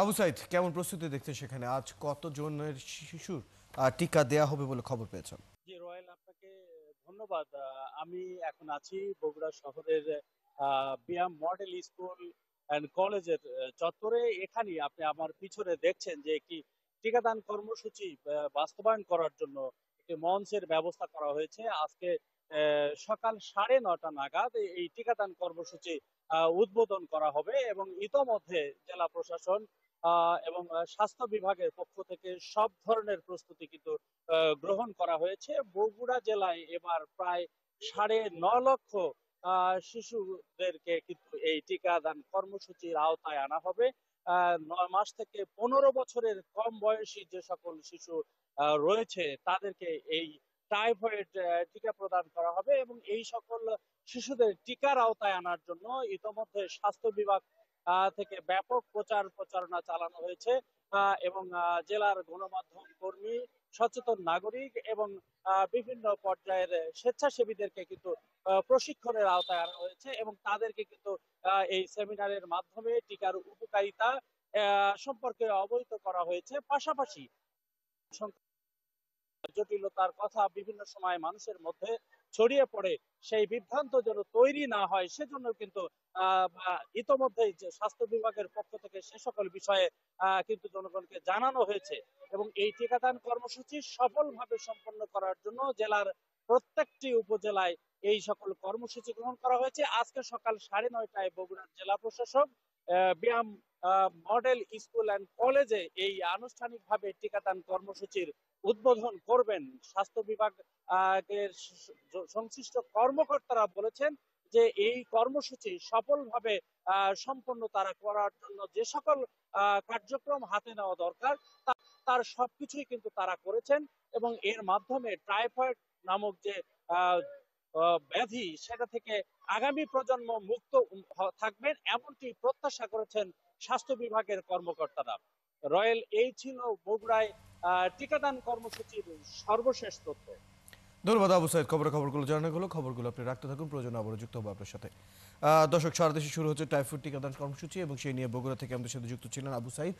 আবু সাইদ, কেমন প্রস্তুতি দেখতে সেখানে আজ কতজনের শিশুর টিকা দেয়া হবে বলে খবর পেয়েছেন? জি রয়েল, আপনাকে ধন্যবাদ। আমি এখন আছি বগুড়া শহরের বিয়াম মডেল স্কুল অ্যান্ড কলেজের চত্বরে। এখানেই আপনি আমার পিছনে দেখছেন যে একটি টিকাদান কর্মসূচি বাস্তবায়ন করার জন্য একটি মঞ্চের ব্যবস্থা করা হয়েছে। আজকে সকাল 9:30 নাগাদ এই টিকাদান কর্মসূচি উদ্বোধন করা হবে এবং ইতোমধ্যে জেলা প্রশাসন এবং স্বাস্থ্য বিভাগের পক্ষ থেকে সব ধরনের প্রস্তুতি কিন্তু গ্রহণ করা হয়েছে। বগুড়া জেলায় এবার প্রায় 9.5 লক্ষ শিশুদেরকে কিন্তু এই টিকাদান কর্মসূচির আওতায় আনা হবে। 9 মাস থেকে 15 বছরের কম বয়সী যে সকল শিশু রয়েছে তাদেরকে এই টাইফয়েড টিকা প্রদান করা হবে এবং এই সকল শিশুদের টিকার আওতায় আনার জন্য ইতোমধ্যে স্বাস্থ্য বিভাগ থেকে ব্যাপক প্রচারণা চালানো হয়েছে এবং জেলার গণমাধ্যম কর্মী, সচেতন নাগরিক এবং বিভিন্ন পর্যায়ের স্বেচ্ছাসেবীদেরকে কিন্তু প্রশিক্ষণের আওতায় আনা হয়েছে এবং তাদেরকে কিন্তু এই সেমিনারের মাধ্যমে টিকার উপকারিতা সম্পর্কে অবহিত করা হয়েছে। পাশাপাশি জটিলতার কথা বিভিন্ন সময় মানুষের মধ্যে ছড়িয়ে পড়ে, সেই বিভ্রান্ত যেন তৈরি না হয় সেজন্য কিন্তু ইতোমধ্যেই যে স্বাস্থ্য বিভাগের পক্ষ থেকে সে সকল বিষয়ে কিন্তু জনগণকে জানানো হয়েছে এবং এই টিকাদান কর্মসূচি সফলভাবে সম্পন্ন করার জন্য জেলার প্রত্যেকটি উপজেলায় এই সকল কর্মসূচি গ্রহণ করা হয়েছে। আজকে সকাল 9:30টায় বগুড়ার জেলা প্রশাসক ব্যায়াম মডেল স্কুল অ্যান্ড কলেজে এই আনুষ্ঠানিকভাবে টিকাদান কর্মসূচির উদ্বোধন করবেন। স্বাস্থ্য বিভাগ এর সংশ্লিষ্ট কর্মকর্তারা বলেছেন যে এই কর্মসূচি সফলভাবে সম্পন্ন তারা করার জন্য যে সকল কার্যক্রম হাতে নেওয়া দরকার তার সবকিছুই কিন্তু তারা করেছেন এবং এর মাধ্যমে টাইফয়েড নামক যে আহ, ব্যাধি সেটা থেকে আগামী প্রজন্ম মুক্ত থাকবেন এমনটি প্রত্যাশা করেছেন স্বাস্থ্য বিভাগের কর্মকর্তারা। রয়েল, এই ছিল বগুড়ায় টিকাদান কর্মসূচির সর্বশেষ তথ্য। ধন্যবাদ আবু সাইদ, খবরগুলো জানানো হলো। খবরগুলো আপনি রাখতে থাকুন, প্রয়োজনে আবারও যুক্ত হবো আপনার সাথে। দর্শক, সারা দেশে শুরু হচ্ছে টাইফয়েড টিকাদান কর্মসূচি এবং সেই নিয়ে বগুড়া থেকে আমাদের সাথে যুক্ত ছিলেন আবু সাইদ।